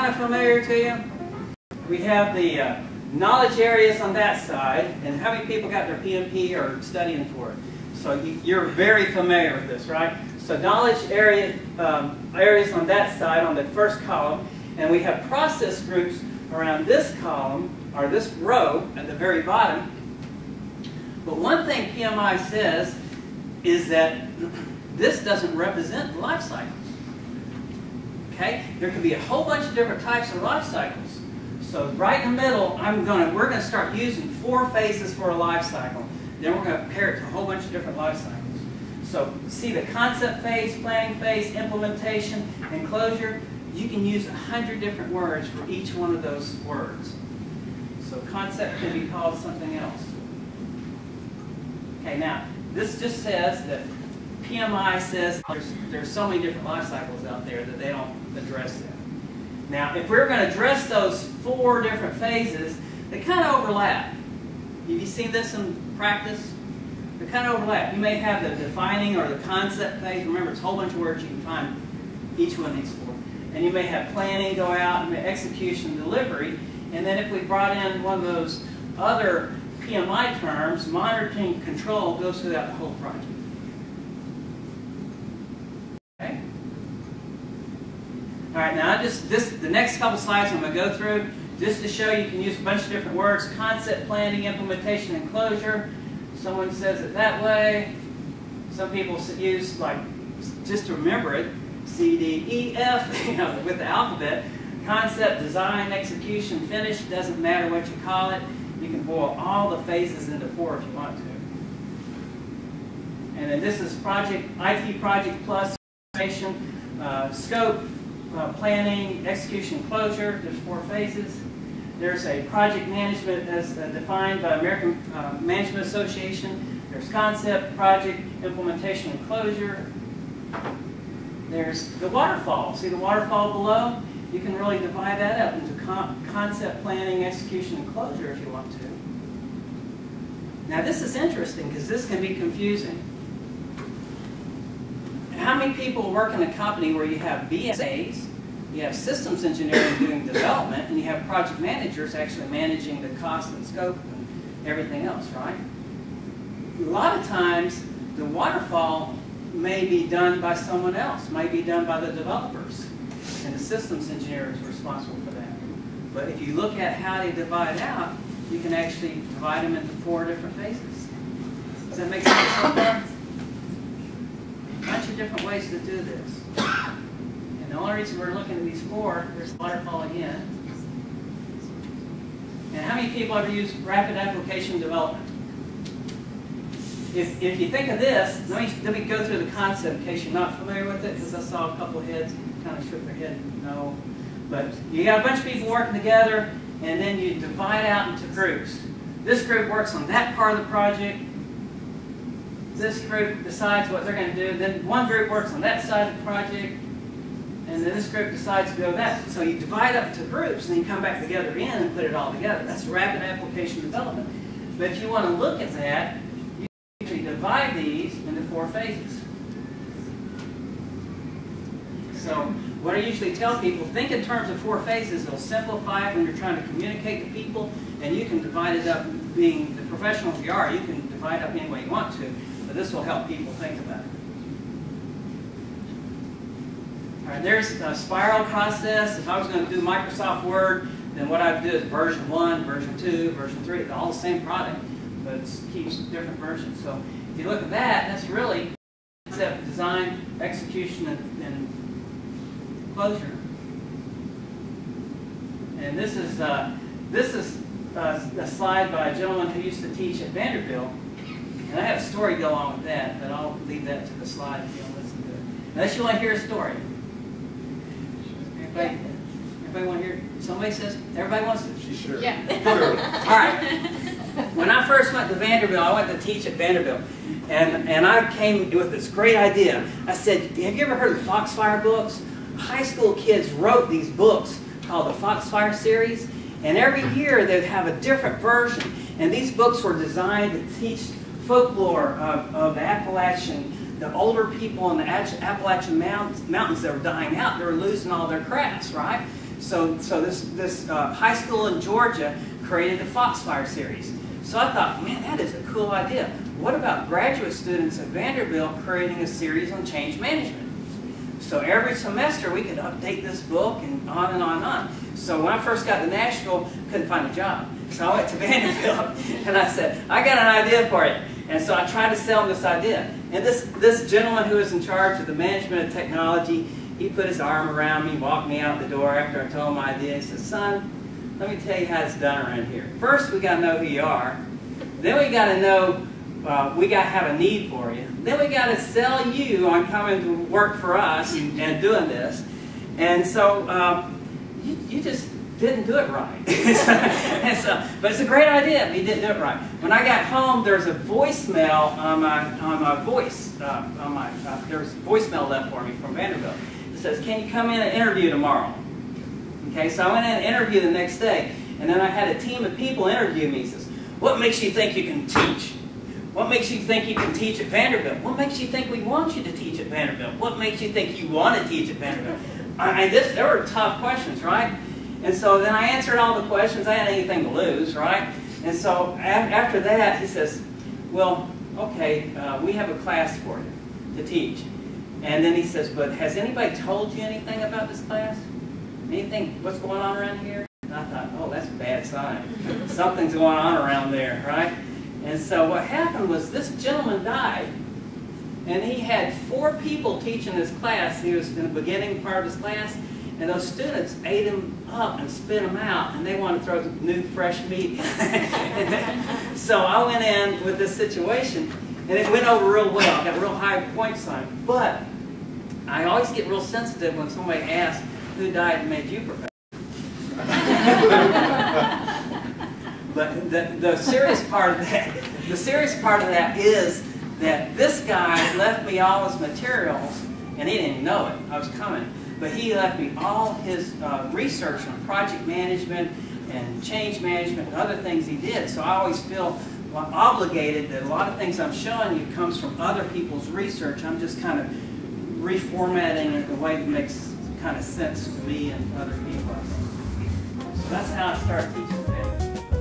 kind of familiar to you? We have the knowledge areas on that side, and how many people got their PMP or studying for it? So you're very familiar with this, right? So knowledge areas on that side, on the first column, and we have process groups around this column, or this row at the very bottom. But one thing PMI says is that this doesn't represent life cycles. Okay? There could be a whole bunch of different types of life cycles. So right in the middle, we're going to start using 4 phases for a life cycle. Then we're going to compare it to a whole bunch of different life cycles. So see the concept phase, planning phase, implementation, and closure. You can use 100 different words for each one of those words. So concept can be called something else. Okay, now this just says that PMI says there's so many different life cycles out there that they don't address them. Now, if we're going to address those 4 different phases, they kind of overlap. Have you seen this in practice? They kind of overlap. You may have the defining or the concept phase. Remember, it's a whole bunch of words you can find each one of these 4. And you may have planning go out, and execution, delivery. And then if we brought in one of those other PMI terms, monitoring control goes throughout the whole project. Okay? All right, now the next couple slides I'm going to go through just to show you can use a bunch of different words: concept, planning, implementation, and closure. Someone says it that way. Some people use, like, just to remember it, C, D, E, F, you know, with the alphabet. Concept, design, execution, finish, doesn't matter what you call it. You can boil all the phases into 4 if you want to. And then this is project, IT project plus scope, planning, execution, closure. There's 4 phases. There's a project management as defined by American Management Association. There's concept, project, implementation, and closure. There's the waterfall. See the waterfall below? You can really divide that up into concept, planning, execution, and closure if you want to. Now this is interesting because this can be confusing. How many people work in a company where you have BSAs, you have systems engineering doing development, and you have project managers actually managing the cost and scope and everything else, right? A lot of times the waterfall may be done by someone else, may be done by the developers. And the systems engineer is responsible for that. But if you look at how they divide out, you can actually divide them into 4 different phases. Does that make sense so far? A bunch of different ways to do this. And the only reason we're looking at these 4, there's waterfall again. And how many people ever use rapid application development? If you think of this, let me go through the concept in case you're not familiar with it, because I saw a couple of heads kind of shook their head, no. But you got a bunch of people working together, and then you divide out into groups. This group works on that part of the project. This group decides what they're going to do. Then one group works on that side of the project, and then this group decides to go that. So you divide up into groups, and then you come back together again and put it all together. That's rapid application development. But if you want to look at that, divide these into 4 phases. So what I usually tell people, think in terms of 4 phases. It'll simplify it when you're trying to communicate to people, and you can divide it up. Being the professionals you are, you can divide up any way you want to, but this will help people think about it. All right, there's a spiral process. If I was going to do Microsoft Word, then what I'd do is version 1, version 2, version 3. They're all the same product, but it keeps different versions. So if you look at that, that's really concept, design, execution, and closure. And this is a slide by a gentleman who used to teach at Vanderbilt. And I have a story to go along with that, but I'll leave that to the slide if you don't listen to it. Unless you want to hear a story. Everybody want to hear? Somebody says, everybody wants to? Sure. Yeah. All right. When I first went to Vanderbilt, I went to teach at Vanderbilt. And I came with this great idea. I said, have you ever heard of the Foxfire books? High school kids wrote these books called the Foxfire series. And every year they'd have a different version. And these books were designed to teach folklore of the Appalachian, the older people in the Appalachian mountains that were dying out. They were losing all their crafts, right? So this high school in Georgia created the Foxfire series. So I thought, man, that is a cool idea. What about graduate students at Vanderbilt creating a series on change management? So every semester we could update this book and on and on and on. So when I first got to Nashville, couldn't find a job. So I went to Vanderbilt and I said, I got an idea for you. And so I tried to sell him this idea. And this gentleman who was in charge of the management of technology, he put his arm around me, walked me out the door after I told him my idea. He said, son, let me tell you how it's done around here. First, we got to know who you are. Then we got to know, we got to have a need for you. Then we got to sell you on coming to work for us and doing this. And so you just didn't do it right. But it's a great idea, but you didn't do it right. When I got home, there's a voicemail on my voice. There's voicemail left for me from Vanderbilt. It says, can you come in and interview tomorrow? Okay, so I went in and interviewed the next day, and then I had a team of people interview me. He says, what makes you think you can teach? What makes you think you can teach at Vanderbilt? What makes you think we want you to teach at Vanderbilt? What makes you think you want to teach at Vanderbilt? There were tough questions, right? And so then I answered all the questions. I hadn't anything to lose, right? And so after that, he says, well, okay, we have a class for you to teach. And then he says, but has anybody told you anything about this class? Anything, what's going on around here? And I thought, oh, that's a bad sign. Something's going on around there, right? And so what happened was this gentleman died, and he had 4 people teaching this class. He was in the beginning part of his class, and those students ate him up and spit him out, and they wanted to throw new, fresh meat. So I went in with this situation, and it went over real well. I got a real high point sign. But I always get real sensitive when somebody asks, who died and made you professor? But the serious part of that, is that this guy left me all his materials, and he didn't even know it. I was coming. But he left me all his research on project management and change management and other things he did. So I always feel obligated that a lot of things I'm showing you comes from other people's research. I'm just kind of reformatting it in a way that makes kind of sense to me and other people. So that's how I started teaching them.